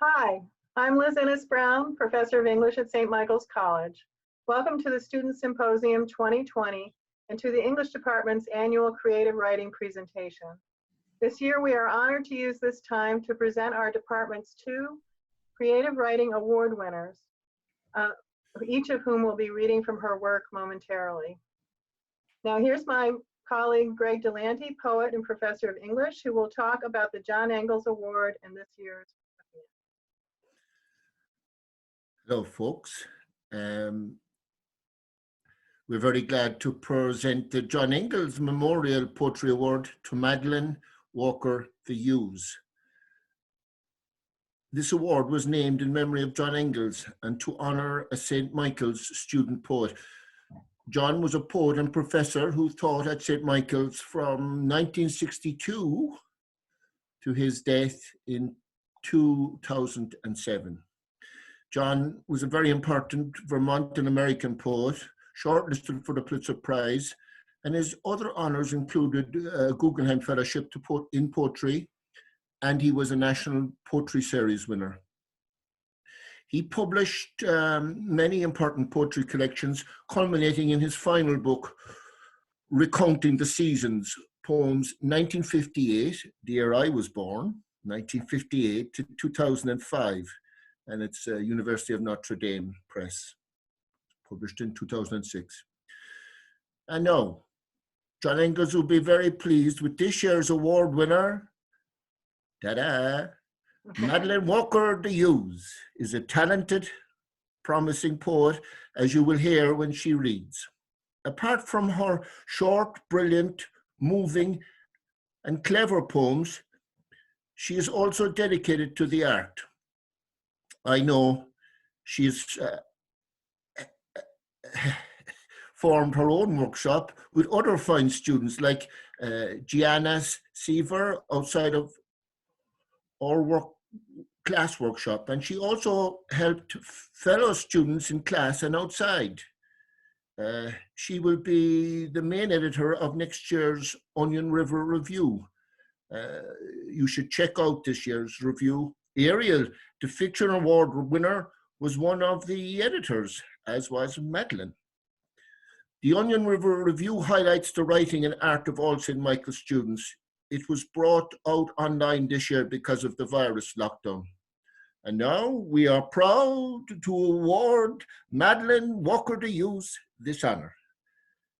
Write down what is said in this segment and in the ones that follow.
Hi, I'm Liz Ennis Brown, Professor of English at St. Michael's College. Welcome to the Student Symposium 2020 and to the English Department's annual Creative Writing presentation. This year we are honored to use this time to present our department's two Creative Writing Award winners, each of whom will be reading from her work momentarily. Now here's my colleague Greg Delanty, poet and professor of English, who will talk about the John Engels Award and this year's. Hello, folks. We're very glad to present the John Engels Memorial Poetry Award to Madeleine Walker the Hughes. This award was named in memory of John Engels and to honor a St. Michael's student poet. John was a poet and professor who taught at St. Michael's from 1962 to his death in 2007. John was a very important Vermont and American poet, shortlisted for the Pulitzer Prize, and his other honors included a Guggenheim Fellowship in Poetry, and he was a National Poetry Series winner. He published many important poetry collections, culminating in his final book, Recounting the Seasons, poems 1958, the year I was born, 1958 to 2005. And it's University of Notre Dame Press, published in 2006. And now, John Engels will be very pleased with this year's award winner. Ta-da! Madeleine Walker the Hughes is a talented, promising poet, as you will hear when she reads. Apart from her short, brilliant, moving, and clever poems, she is also dedicated to the art. I know she's formed her own workshop with other fine students like Gianna Seaver outside of our class workshop, and she also helped fellow students in class and outside. She will be the main editor of next year's Onion River Review. You should check out this year's review. Ariel, the Fiction Award winner, was one of the editors, as was Madeleine. The Onion River Review highlights the writing and art of all St. Michael's students. It was brought out online this year because of the virus lockdown. And now we are proud to award Madeleine Walker the Hughes this honor.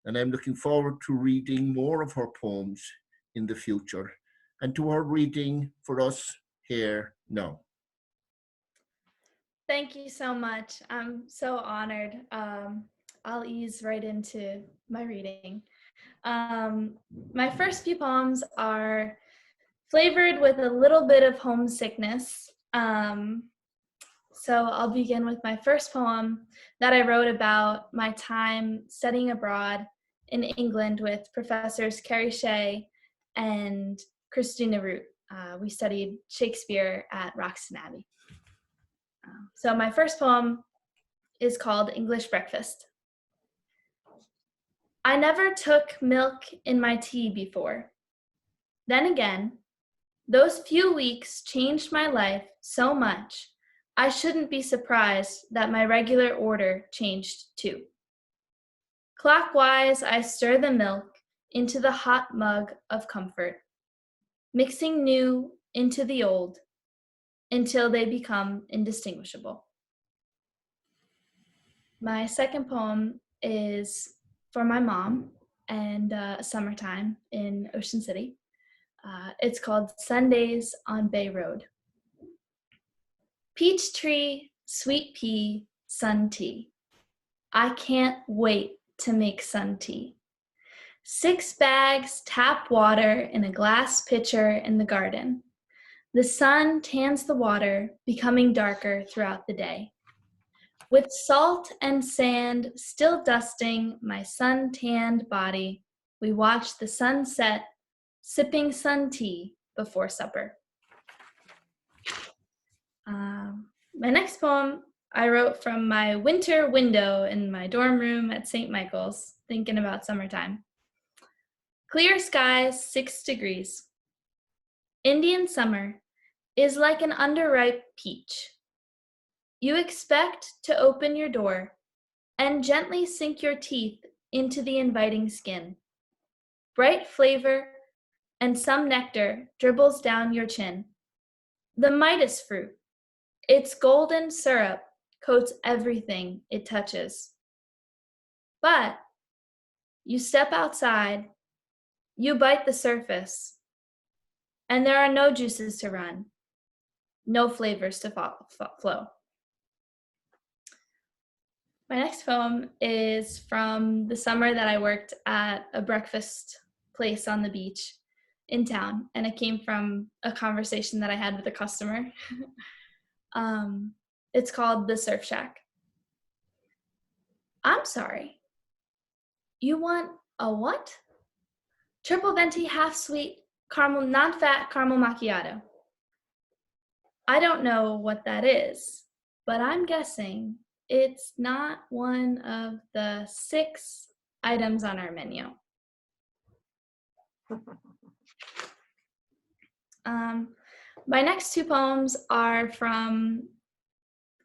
And I'm looking forward to reading more of her poems in the future and to her reading for us here now. Thank you so much. I'm so honored. I'll ease right into my reading. My first few poems are flavored with a little bit of homesickness. So I'll begin with my first poem that I wrote about my time studying abroad in England with Professors Carrie Shea and Christina Root. We studied Shakespeare at Roxton Abbey. So my first poem is called English Breakfast. I never took milk in my tea before. Then again, those few weeks changed my life so much, I shouldn't be surprised that my regular order changed too. Clockwise, I stir the milk into the hot mug of comfort, mixing new into the old until they become indistinguishable. My second poem is for my mom and summertime in Ocean City. It's called Sundays on Bay Road. Peach tree, sweet pea, sun tea. I can't wait to make sun tea. 6 bags tap water in a glass pitcher in the garden. The sun tans the water, becoming darker throughout the day. With salt and sand still dusting my sun-tanned body, we watch the sunset, sipping sun tea before supper. My next poem I wrote from my winter window in my dorm room at St. Michael's, thinking about summertime. Clear skies, 6 degrees. Indian summer, is like an underripe peach. You expect to open your door and gently sink your teeth into the inviting skin. Bright flavor and some nectar dribbles down your chin. The Midas fruit, its golden syrup coats everything it touches. But you step outside, you bite the surface, and there are no juices to run, no flavors to flow. My next poem is from the summer that I worked at a breakfast place on the beach in town, and it came from a conversation that I had with a customer. It's called The Surf Shack. I'm sorry. You want a what? Triple venti, half sweet, caramel, non-fat caramel macchiato. I don't know what that is, but I'm guessing it's not one of the 6 items on our menu. My next 2 poems are from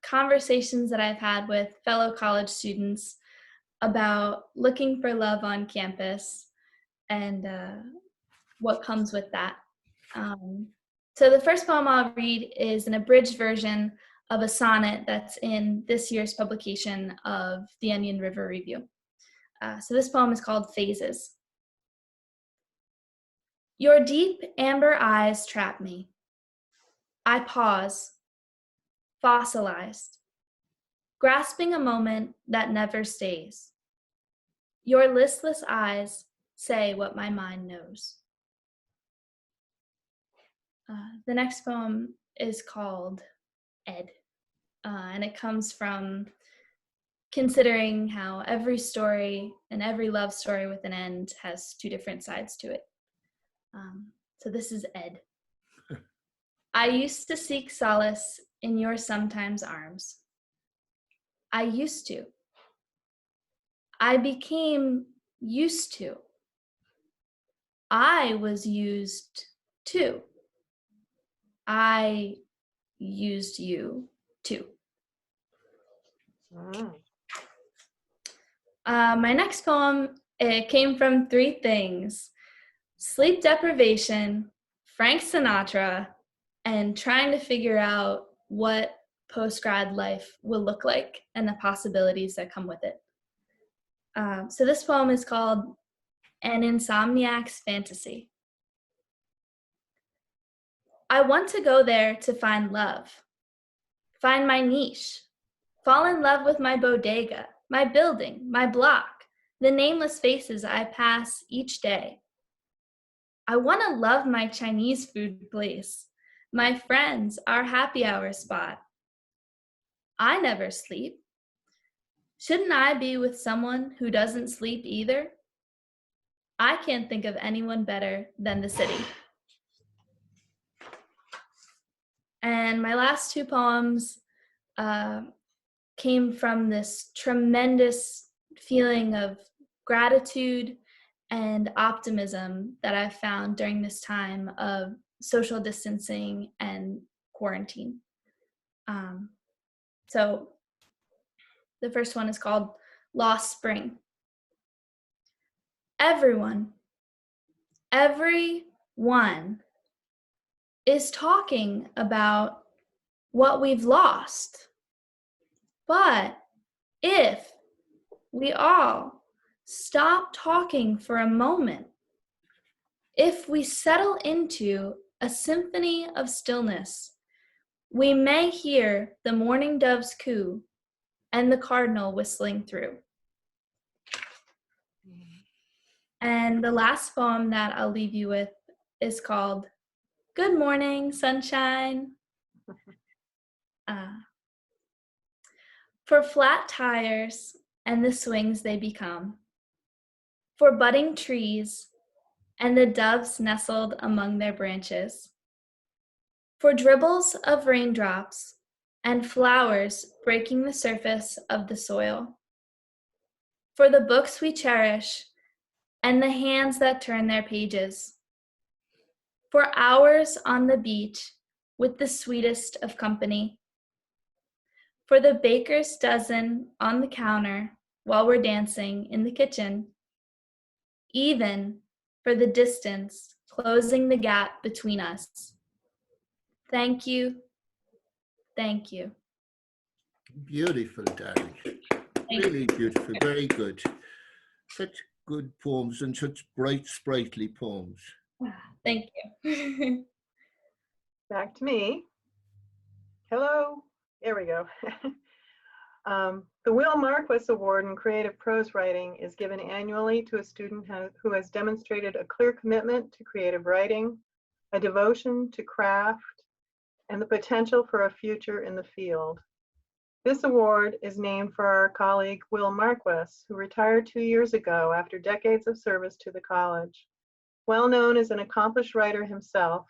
conversations that I've had with fellow college students about looking for love on campus and what comes with that. So the first poem I'll read is an abridged version of a sonnet that's in this year's publication of the Onion River Review. So this poem is called Phases. Your deep amber eyes trap me. I pause, fossilized, grasping a moment that never stays. Your listless eyes say what my mind knows. The next poem is called Ed, and it comes from considering how every story and every love story with an end has 2 different sides to it. So this is Ed. I used to seek solace in your sometimes arms. I used to. I became used to. I was used too. I used you too. My next poem, it came from 3 things: sleep deprivation, Frank Sinatra, and trying to figure out what post-grad life will look like and the possibilities that come with it. So this poem is called An Insomniac's Fantasy. I want to go there to find love, find my niche, fall in love with my bodega, my building, my block, the nameless faces I pass each day. I want to love my Chinese food place, my friends, our happy hour spot. I never sleep. Shouldn't I be with someone who doesn't sleep either? I can't think of anyone better than the city. And my last 2 poems came from this tremendous feeling of gratitude and optimism that I found during this time of social distancing and quarantine. So the first one is called Lost Spring. Everyone is talking about what we've lost. But if we all stop talking for a moment, if we settle into a symphony of stillness, we may hear the morning dove's coo and the cardinal whistling through. And the last poem that I'll leave you with is called Good Morning, Sunshine. For flat tires and the swings they become, for budding trees and the doves nestled among their branches, for dribbles of raindrops and flowers breaking the surface of the soil, for the books we cherish and the hands that turn their pages, for hours on the beach with the sweetest of company. For the baker's dozen on the counter while we're dancing in the kitchen. Even for the distance closing the gap between us. Thank you. Thank you. Beautiful, darling. Really beautiful, very good. Such good poems and such bright, sprightly poems. Thank you. Back to me. Hello. There we go. The Will Marquis Award in Creative Prose Writing is given annually to a student who has demonstrated a clear commitment to creative writing, a devotion to craft, and the potential for a future in the field. This award is named for our colleague Will Marquis, who retired 2 years ago after decades of service to the college. Well known as an accomplished writer himself,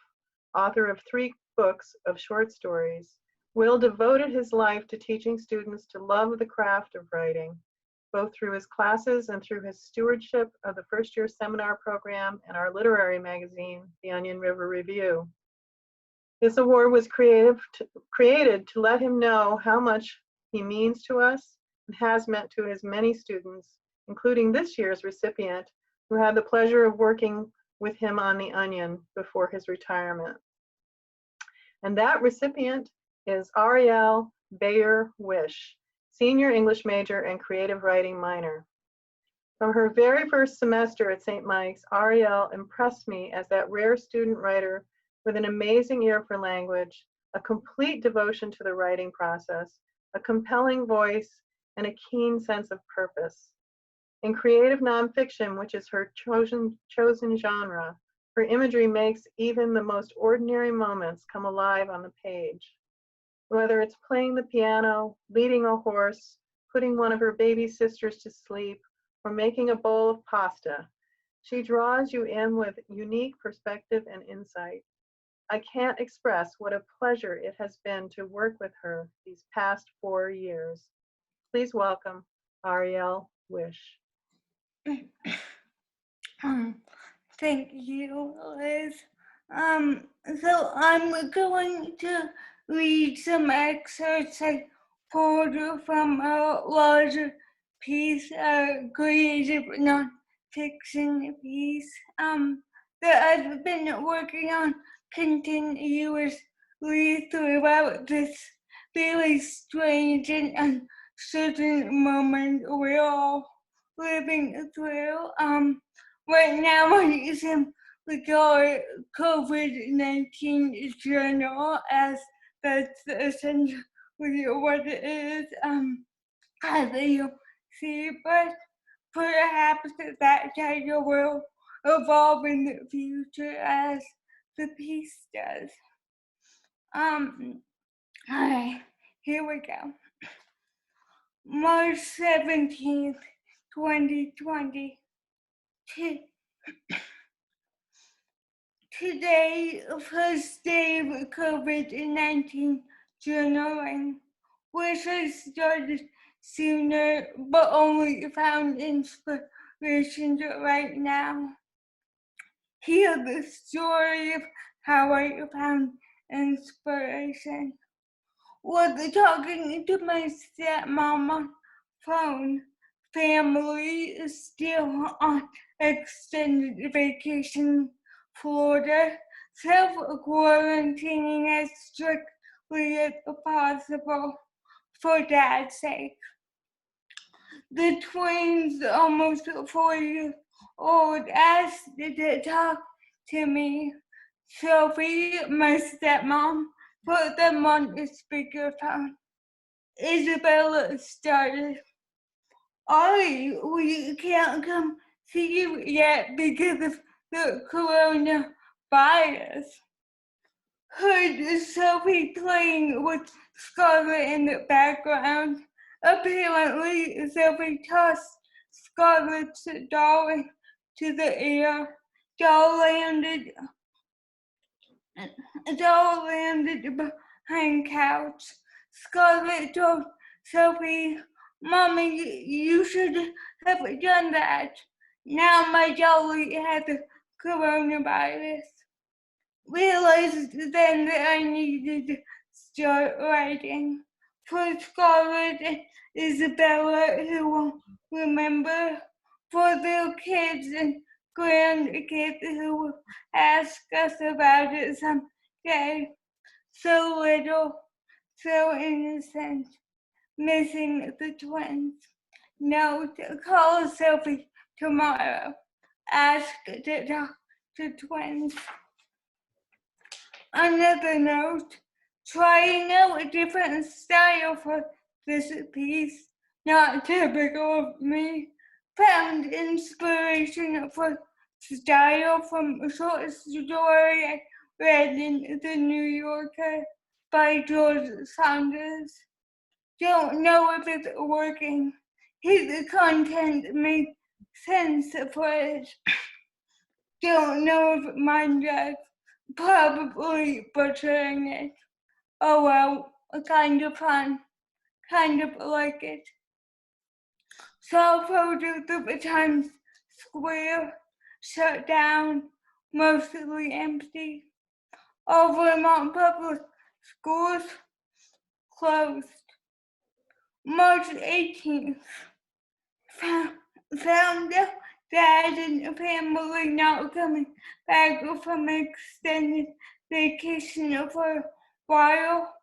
author of 3 books of short stories, Will devoted his life to teaching students to love the craft of writing, both through his classes and through his stewardship of the first-year seminar program and our literary magazine, the Onion River Review. This award was created to let him know how much he means to us and has meant to his many students, including this year's recipient, who had the pleasure of working with him on the Onion before his retirement. And that recipient is Ariel Bayer-Wish, senior English major and creative writing minor. From her very first semester at St. Mike's, Ariel impressed me as that rare student writer with an amazing ear for language, a complete devotion to the writing process, a compelling voice, and a keen sense of purpose. In creative nonfiction, which is her chosen genre, her imagery makes even the most ordinary moments come alive on the page. Whether it's playing the piano, leading a horse, putting one of her baby sisters to sleep, or making a bowl of pasta, she draws you in with unique perspective and insight. I can't express what a pleasure it has been to work with her these past 4 years. Please welcome Ariel Wish. Thank you, Liz. So I'm going to read some excerpts I pulled from a larger piece, a creative nonfiction piece, that I've been working on continuously throughout this really strange and uncertain moment we're all living through. Right now I simply call COVID-19 journal, as that's essentially what it is, as you see, but perhaps that title will evolve in the future as the piece does. Alright, here we go. March 17th, 2020. Today, first day of COVID-19 journaling. Wish I started sooner, but only found inspiration right now. Hear the story of how I found inspiration. Was talking to my stepmom on phone. Family is still on extended vacation Florida, self-quarantining as strictly as possible for Dad's sake. The twins, almost 4 years old, asked to talk to me. Sophie, my stepmom, put them on the speakerphone. Isabella started, Ollie, we can't come see you yet because of the coronavirus. Heard Sophie playing with Scarlett in the background. Apparently, Sophie tossed Scarlett's doll into the air. Doll landed behind couch. Scarlett told Sophie, Mommy, you should have done that. Now my dolly has the coronavirus. realized then that I needed to start writing for Scarlett and Isabella, who will remember, for their kids and grandkids who will ask us about it someday. So little, so innocent, missing the twins. No, to call Sophie tomorrow. Ask to talk to twins. Another note, trying out a different style for this piece, not typical of me. Found inspiration for style from a short story I read in The New Yorker by George Saunders. Don't know if it's working. His content made sense for it. Don't know if mine does. Probably butchering it. Oh well, kind of fun. Kind of like it. Saw photos of the Times Square shut down, mostly empty. All Vermont public schools closed. March 18th. Found out dad and family not coming back from extended vacation for a while.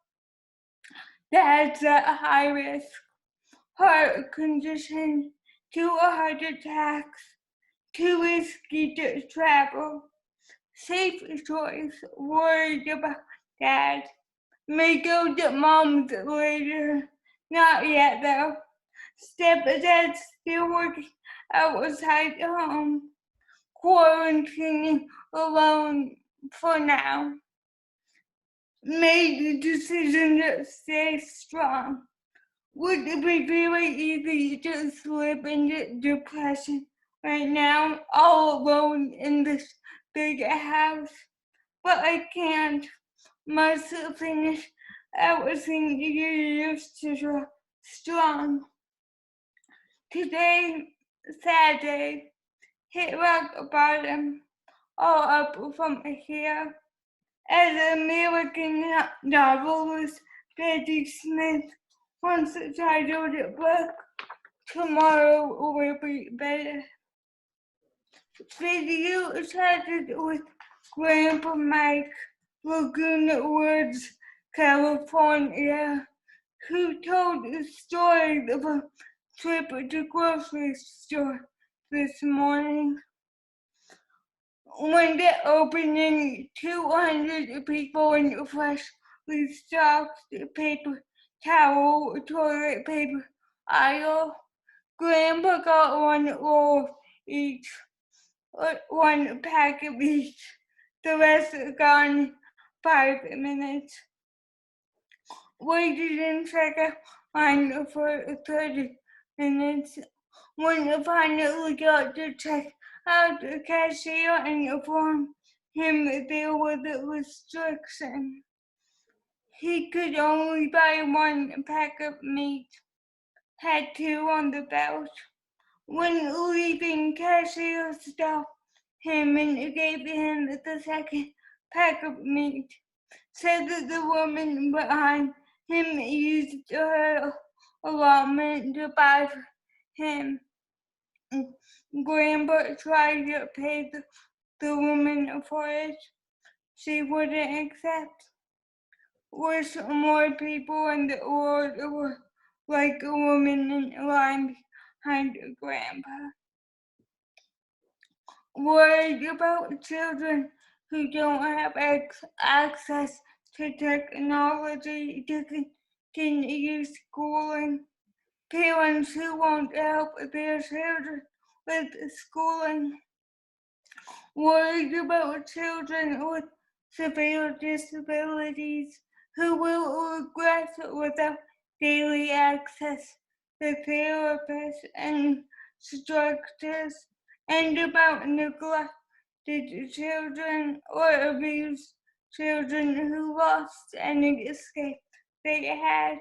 Dad's at high risk. Heart condition, 2 heart attacks, too risky to travel. Safe choice, worried about dad. May go to mom's later. Not yet though. Stepdad's still working outside home, quarantining alone for now. Made the decision to stay strong. Would it be very easy to slip into depression right now, all alone in this big house? But I can't. Must finish everything you used to draw strong. Today, sad day, hit rock bottom, all up from here. As American novelist Betty Smith once titled a book, tomorrow will be better. Video chatted with Grandpa Mike, Laguna Woods, California, who told stories of a trip to the grocery store this morning. When the opening, 200 people in the freshly stocked paper towel, toilet paper aisle. Grandpa got one roll each, one pack of each. The rest gone 5 minutes. Waited in checkout line for 30 minutes. When I finally got to check out, the cashier informed him that there was a restriction. He could only buy 1 pack of meat. Had 2 on the belt. When leaving, cashier stopped him and gave him the second pack of meat. Said that the woman behind him used her allotment to buy for him. Grandpa tried to pay the woman for it. She wouldn't accept. Wish more people in the world were like a woman in line behind Grandpa. Worried about children who don't have access to technology to continue schooling. Parents who won't help their children with schooling. Worried about children with severe disabilities who will regress without daily access to therapists and instructors, and about neglected children or abused children who lost any escape they had.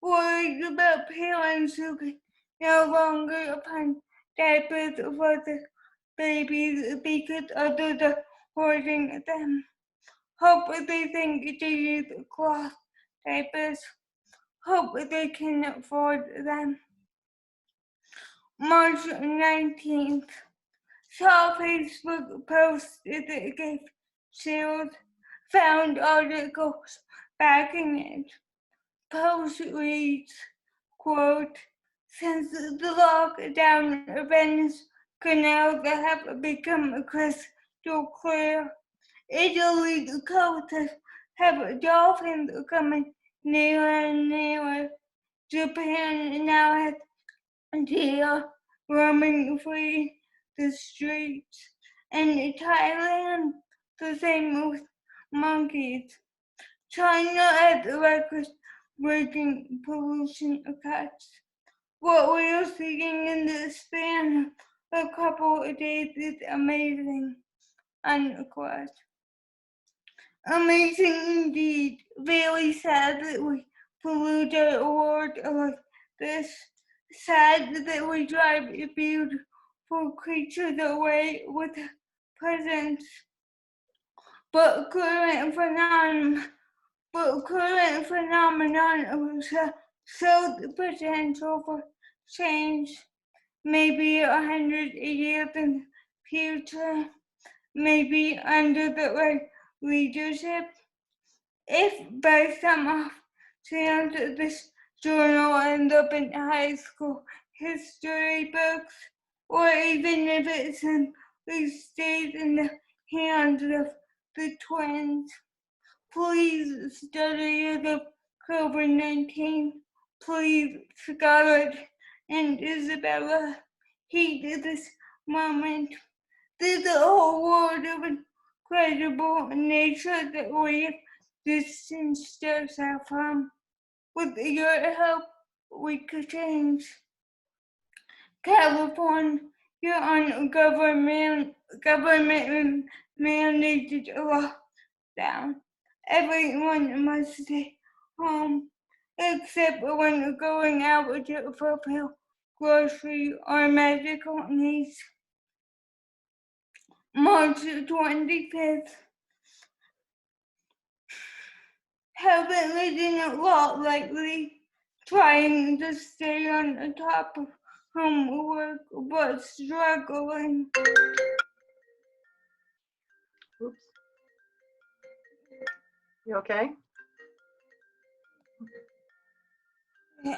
Worried about parents who can no longer find diapers for the babies because of the hoarding them. Hope they think to use cloth diapers. Hope they can afford them. March 19th. Saw Facebook post that gave chills. Found articles backing it. Post reads, quote, since the lockdown events canals have become crystal clear, Italy coasts have dolphins coming nearer and nearer. Japan now has deer roaming free the streets, and Thailand the same with monkeys. China has record-breaking pollution cuts. What we are seeing in the span of a couple of days is amazing, unquote. Amazing indeed. Very sad that we pollute our world like this. Sad that we drive beautiful creatures away with presents. But current phenomenon show the potential for change. Maybe 100 years in the future, maybe under the right leadership. If by some off chance this journal ends up in high school history books, or even if it simply stays in the hands of the twins, please study the COVID-19. Please, Scarlett and Isabella, heed this moment. There's a whole world of incredible nature that we have distanced ourselves from. With your help, we could change. California, you're on government mandated lockdown. Everyone must stay home, except when going out to fulfill grocery or medical needs. March 25th. Haven't lived a lot lately, trying to stay on top of homework, but struggling. Oops. You okay? Yeah.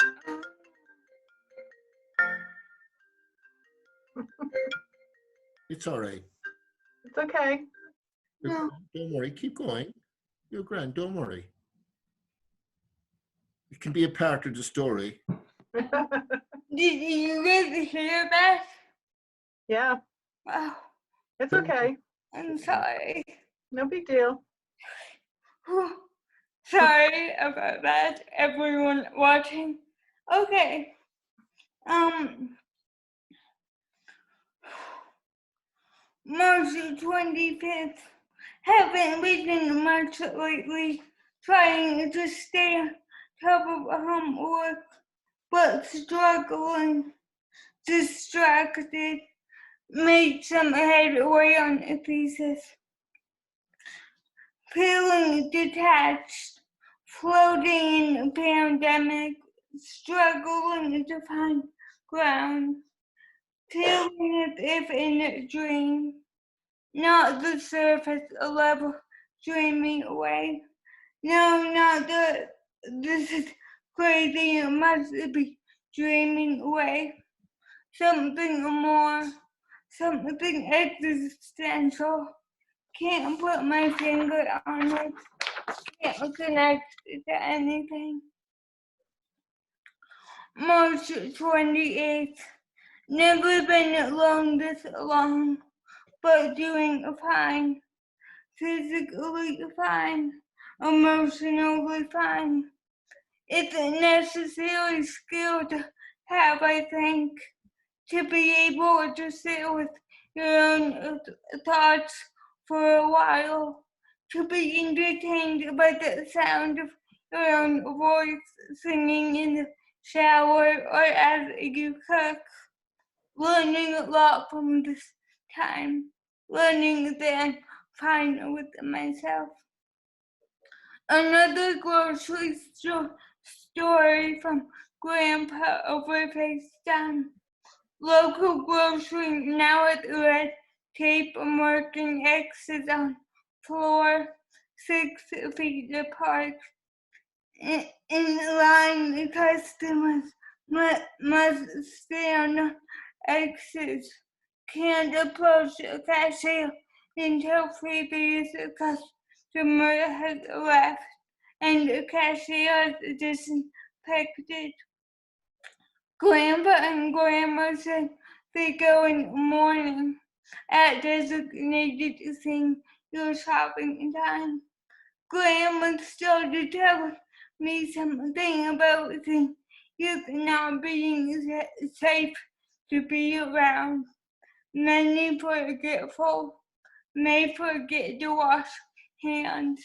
It's all right. It's okay. No. Don't worry. Keep going. You're grand. Don't worry. It can be a part of the story. Did you guys hear that? Yeah, Wow, it's okay. I'm sorry. No big deal. Whew. Sorry about that, everyone watching. Okay. March 25th. Haven't written much lately, trying to stay on top of homework, but struggling, distracted, made some headway on a thesis. Feeling detached, floating in a pandemic, struggling to find ground, feeling as if in a dream, not the surface level dreaming away. No, not this is crazy, it must be dreaming away. Something more, something existential. Can't put my finger on it. Can't connect to anything. March 28th. Never been alone this long, but doing fine. Physically fine. Emotionally fine. It's a necessary skill to have, I think, to be able to sit with your own thoughts for a while, to be entertained by the sound of your own voice singing in the shower or as you cook. Learning a lot from this time. Learning that fine with myself. Another grocery store story from Grandpa over FaceTime. Local grocery now with red tape marking X's on floor 6 feet apart. In line, customers must stay on the X's. Can't approach a cashier until previous customer has left and the cashier is disinfected. Grandpa and Grandma said they go in the morning at designated single shopping time. Grandma started telling me something about the youth not being safe to be around. Many forgetful may forget to wash hands.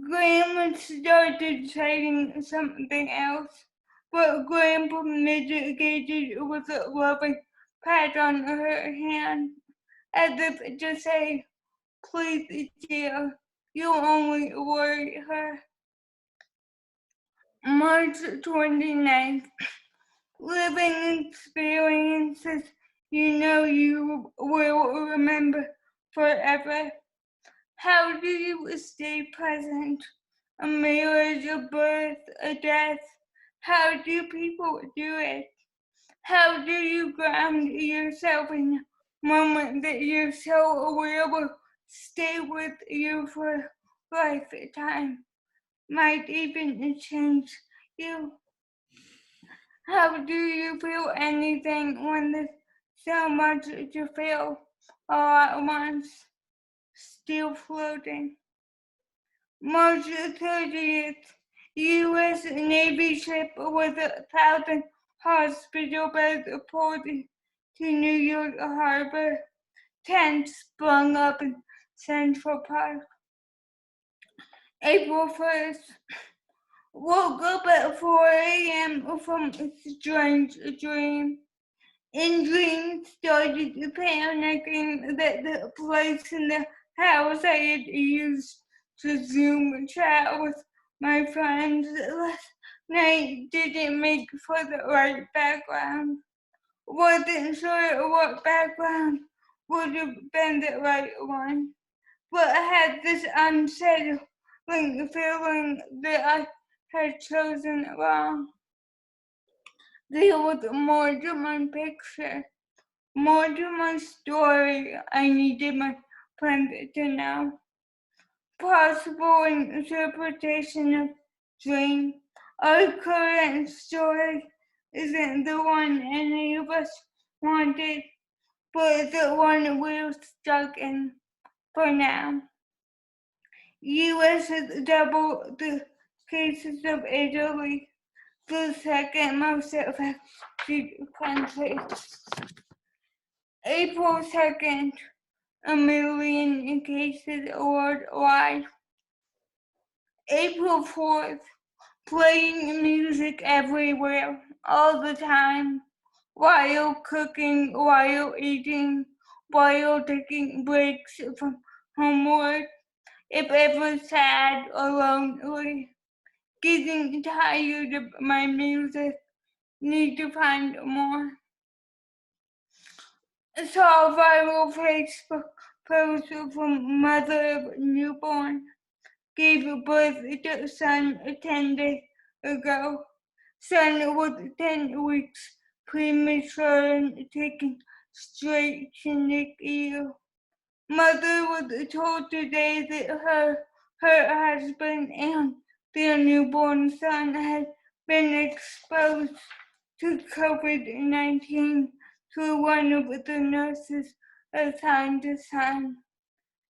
Grandma started saying something else, but Grandpa mitigated with a loving pat on her hand, as if to say, "Please, dear, you only worry her." March 29th. Living experiences you will remember forever. How do you stay present? A marriage, a birth, a death. How do people do it? How do you ground yourself in a moment that you're so aware will stay with you for a lifetime? Might even change you. How do you feel anything when there's so much to feel all at once? Still floating. March 30th, U.S. Navy ship with 1,000 hospital beds pulled to New York Harbor. Tents sprung up in Central Park. April 1st, woke up at 4 a.m. from a strange dream. In dream, started panicking that the place in the house I had used to Zoom chat with my friends last night didn't make for the right background. Wasn't sure what background would have been the right one, but I had this unsettling feeling that I had chosen it wrong. There was more to my picture, more to my story I needed my friends to know. Possible interpretation of dream. Our current story isn't the one any of us wanted, but the one we're stuck in for now. U.S. has doubled the cases of Italy, the second most affected country. April 2nd, 1,000,000 cases worldwide. April 4th, playing music everywhere, all the time, while cooking, while eating, while taking breaks from homework, if ever sad or lonely, getting tired of my music, need to find more. I saw a viral Facebook post from mother of newborn, gave birth to son 10 days ago. Son was 10 weeks premature and taken straight to NICU. Mother was told today that her husband and their newborn son had been exposed to COVID-19 through one of the nurses assigned to son.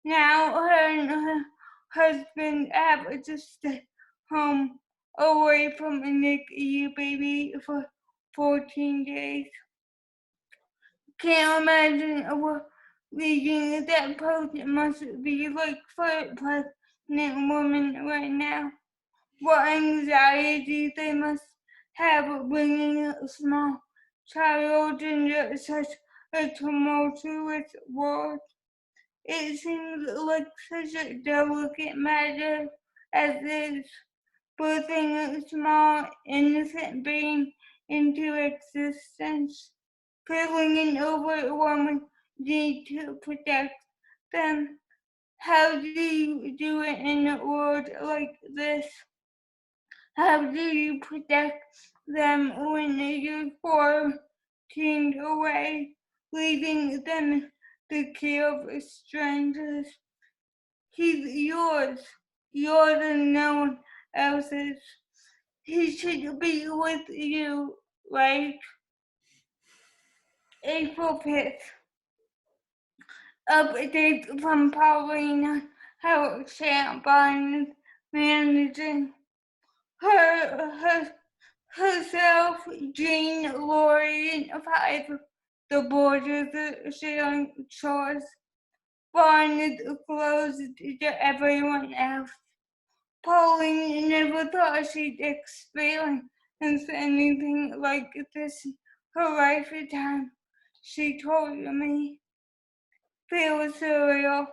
Now her and her husband have to stay home away from a NICU baby for 14 days. Can't imagine what reading that post must be like for a pregnant woman right now. What anxiety they must have bringing a small child into such a tumultuous world. It seems like such a delicate matter as is, birthing a small, innocent being into existence, feeling an overwhelming need to protect them. How do you do it in a world like this? How do you protect them when you're far tuned away, leaving them the care of strangers? He's yours and no one else's. He should be with you, right? April 5th. Update from Paulina how Champagne is managing herself, Jean, Lori, and 5 the boarders are sharing chores. Barn is closed to everyone else. Pauline never thought she'd experience anything like this in her lifetime. She told me. Feels surreal.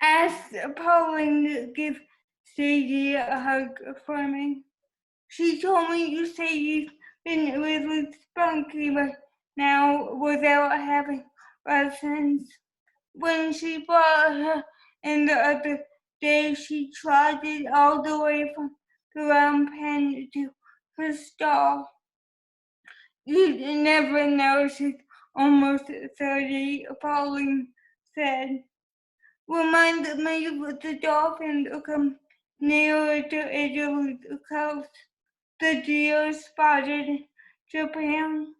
Asked Pauline to give Sadie a hug for me. She told me you say you've been really spunky but now without having lessons. When she brought her in the other day, she trotted all the way from the round pen to her stall. You'd never know she's almost 30, Pauline said. Reminded me of the dolphins who come nearer to Italy's coast. The deer spotted in Japan.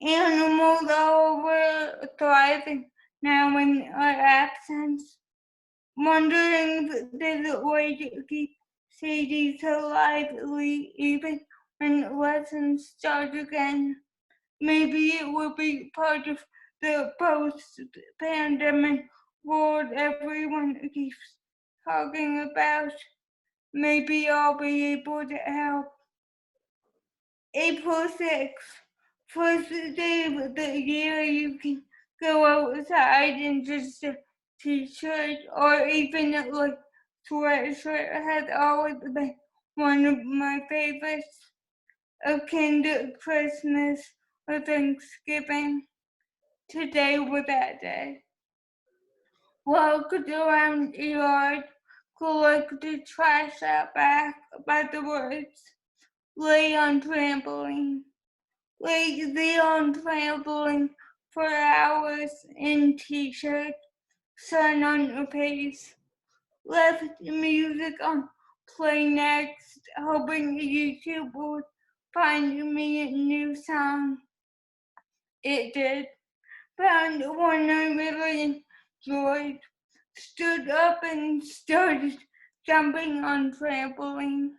Animals all over thriving now in our absence. Wondering if there's a way to keep Sadie so lively even when lessons start again. Maybe it will be part of the post-pandemic world everyone keeps talking about. Maybe I'll be able to help. April 6th, first day of the year you can go outside in just a t-shirt or even like sweatshirt has always been one of my favorites, akin to Christmas or Thanksgiving. Today was that day. Walked around the yard, collected trash out back by the woods, lay on trampoline. Lay there on trampoline for hours in t-shirt, sun on your face. Left music on play next, hoping YouTube would find me a new song. It did. Found one I really enjoyed. Stood up and started jumping on trampoline.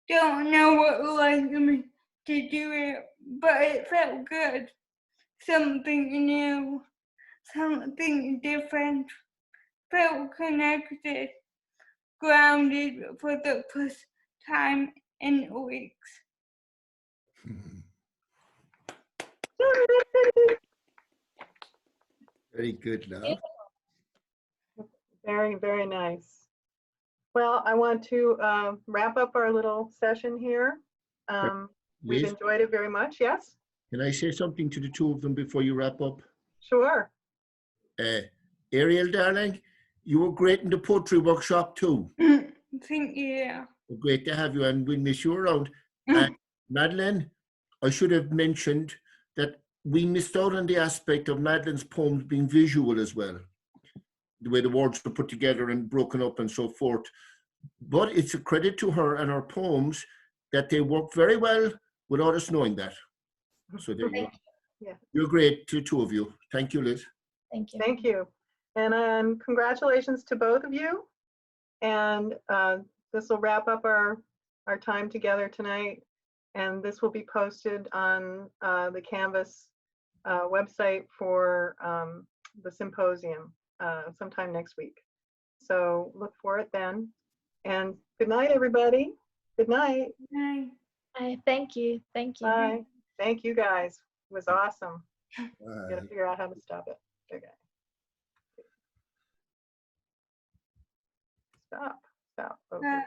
Don't know what led me to do it, but it felt good. Something new, something different. Felt connected, grounded for the first time in weeks. Very good, love. Very, very nice. Well, I want to wrap up our little session here. We've Liz, enjoyed it very much. Yes? can I say something to the two of them before you wrap up? Sure. Ariel, darling, you were great in the poetry workshop too. Thank you. Great to have you, and we'll miss you around. And Madeleine, I should have mentioned that we missed out on the aspect of Madeleine's poems being visual as well. The way the words were put together and broken up and so forth. But it's a credit to her and her poems that they work very well without us knowing that. So there you go. Yeah. You're great, to the two of you. Thank you, Liz. Thank you. Thank you. And congratulations to both of you. And this will wrap up our time together tonight. And this will be posted on the Canvas website for the symposium sometime next week. So look for it then. And good night, everybody. Good night. Bye. Thank you. Thank you. Bye. Thank you guys. It was awesome. Bye. Gotta figure out how to stop it. Okay. Stop. Okay.